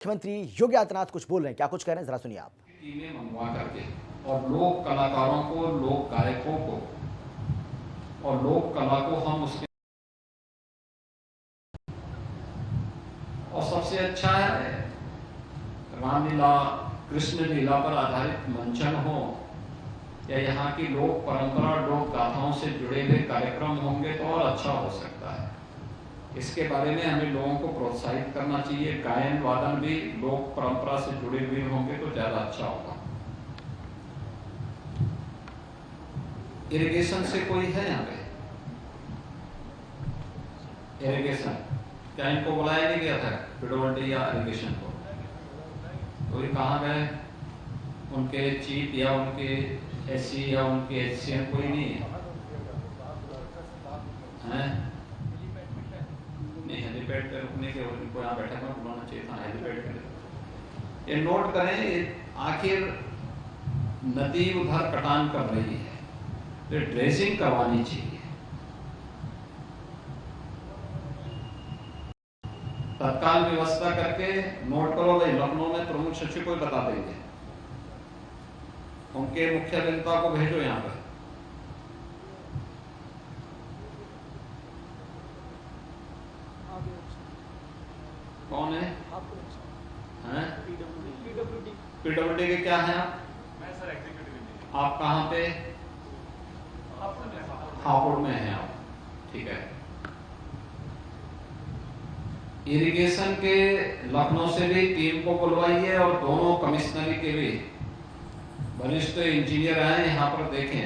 मुख्यमंत्री योगी आदित्यनाथ कुछ बोल रहे हैं, क्या कुछ कह रहे हैं, जरा सुनिए आप। टीमें मंगवा करके और लोक कलाकारों को, लोक गायकों को और लोक कला को हम उसके और सबसे अच्छा है रामलीला, कृष्ण लीला पर आधारित मंचन हो या यहाँ की लोक परंपरा, लोक गाथाओं से जुड़े हुए कार्यक्रम होंगे तो और अच्छा हो सकता है। इसके बारे में हमें लोगों को प्रोत्साहित करना चाहिए। गायन वादन भी लोक परंपरा से जुड़े हुए होंगे तो ज्यादा अच्छा होगा। इरिगेशन से कोई है यहाँ पे? इरिगेशन क्या इनको बुलाया नहीं गया था पिडोवल्टी या इरिगेशन को? तो ये कहाँ गए? उनके चीफ या उनके एससी या उनके एचसीएम कोई नहीं है? नहीं, हेलीपैड पे रुकने के उनको यहाँ बैठक में बुलाना चाहिए था, हेलीपैड पे। ये नोट करें, आखिर नदी उधर कटान कर रही है तो ड्रेसिंग करवानी चाहिए। तत्काल व्यवस्था करके नोट करो भाई, लखनऊ में प्रमुख सचिव को बता देंगे, उनके मुख्य अभियंता को भेजो यहाँ पर। कौन है? पीडब्ल्यूडी के क्या है आप? मैं सर एग्जीक्यूटिव इंजीनियर। आप कहाँ पे? हापुड़ में हैं आप, ठीक है। इरिगेशन के लखनऊ से भी टीम को बुलवाइए और दोनों कमिश्नरी के भी वरिष्ठ इंजीनियर आए यहाँ पर देखें।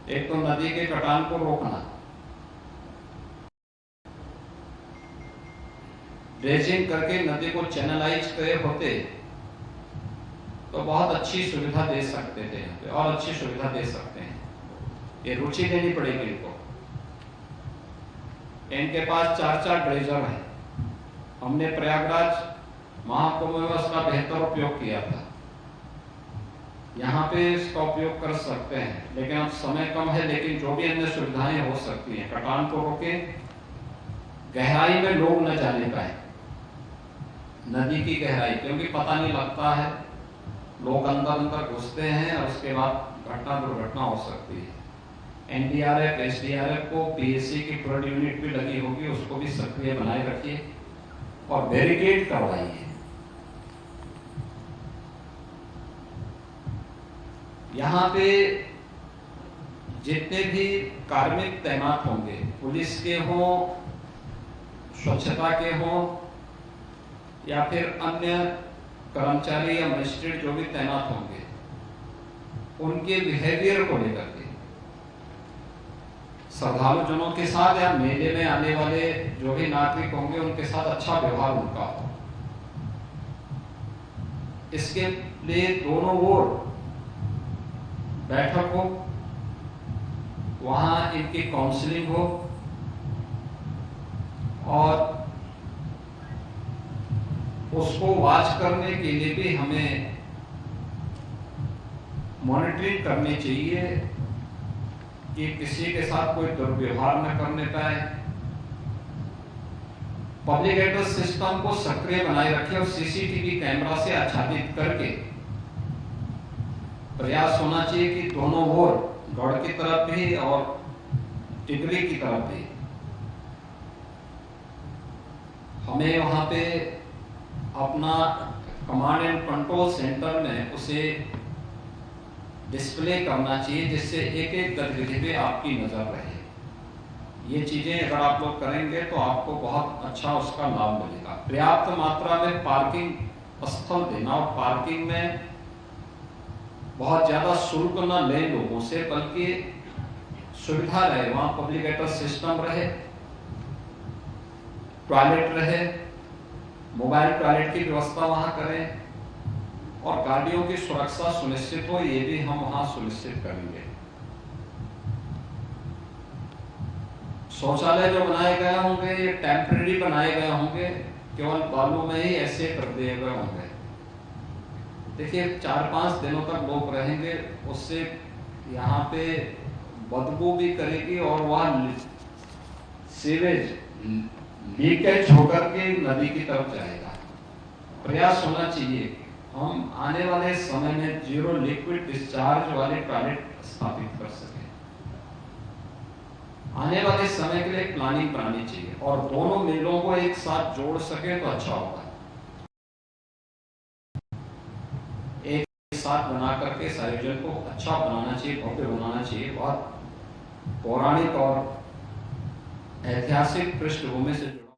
एक तो नदी के कटान को रोकना, ड्रेजिंग करके नदी को चैनलाइज करे होते तो बहुत अच्छी सुविधा दे सकते थे यहाँ पे, और अच्छी सुविधा दे सकते हैं। ये रुचि देनी पड़ेगी इनको। इनके पास 4-4 ड्रेजर हैं। हमने प्रयागराज महाकुंभ में उसका बेहतर उपयोग किया था, यहाँ पे इसका उपयोग कर सकते हैं, लेकिन अब समय कम है। लेकिन जो भी अन्य सुविधाएं हो सकती हैं, कटान को रोके, गहराई में लोग न जाने पाए, नदी की गहराई, क्योंकि पता नहीं लगता है, लोग अंदर अंदर घुसते हैं और उसके बाद घटना दुर्घटना हो सकती है। एनडीआरएफ, एसडीआरएफ को पीएससी की फ्लड यूनिट भी लगी होगी, उसको भी सक्रिय बनाए रखिए और बैरिकेड करवाइए। यहाँ पे जितने भी कार्मिक तैनात होंगे, पुलिस के हों, स्वच्छता के हों या फिर अन्य कर्मचारी या मजिस्ट्रेट जो भी तैनात होंगे, उनके बिहेवियर को लेकर के श्रद्धालु जनों के साथ या मेले में आने वाले जो भी नागरिक होंगे उनके साथ अच्छा व्यवहार उनका हो। इसके लिए दोनों ओर बैठक हो, वहां इनकी काउंसलिंग हो और उसको वॉच करने के लिए भी हमें मॉनिटरिंग करनी चाहिए कि किसी के साथ कोई दुर्व्यवहार न करने पाए। पब्लिक एड्रेस सिस्टम को सक्रिय बनाए रखें और सीसीटीवी कैमरा से आच्छादित करके प्रयास होना चाहिए कि दोनों ओर, गढ़ की तरफ भी और टिकरी की तरफ भी, हमें वहां पे अपना कमांड एंड कंट्रोल सेंटर में उसे डिस्प्ले करना चाहिए, जिससे एक एक गतिविधि पे आपकी नजर रहे। ये चीजें अगर आप लोग करेंगे तो आपको बहुत अच्छा उसका लाभ मिलेगा। पर्याप्त मात्रा में पार्किंग स्थल देना और पार्किंग में बहुत ज्यादा शुल्क न ले लोगों से, बल्कि सुविधा रहे, वहां पब्लिक एड्रेस सिस्टम रहे, टॉयलेट रहे, मोबाइल टॉयलेट की व्यवस्था वहां करें और गाड़ियों की सुरक्षा सुनिश्चित हो, ये भी हम वहां सुनिश्चित करेंगे। शौचालय जो बनाए गए होंगे ये टेम्परेरी बनाए गए होंगे, केवल बालू में ही ऐसे कर दिए गए होंगे। देखिए 4-5 दिनों तक लोग रहेंगे, उससे यहाँ पे बदबू भी करेगी और वह सीवेज लीकेज होकर के नदी की तरफ जाएगा। प्रयास होना चाहिए कि हम आने वाले समय में जीरो लिक्विड डिस्चार्ज वाले टॉयलेट स्थापित कर सकें। आने वाले समय के लिए प्लानिंग करानी चाहिए और दोनों मिलों को एक साथ जोड़ सके तो अच्छा होगा। एक साथ बना करके इस आयोजन को अच्छा बनाना चाहिए, भव्य बनाना चाहिए। बहुत पौराणिक और ऐतिहासिक पृष्ठभूमि से जुड़ा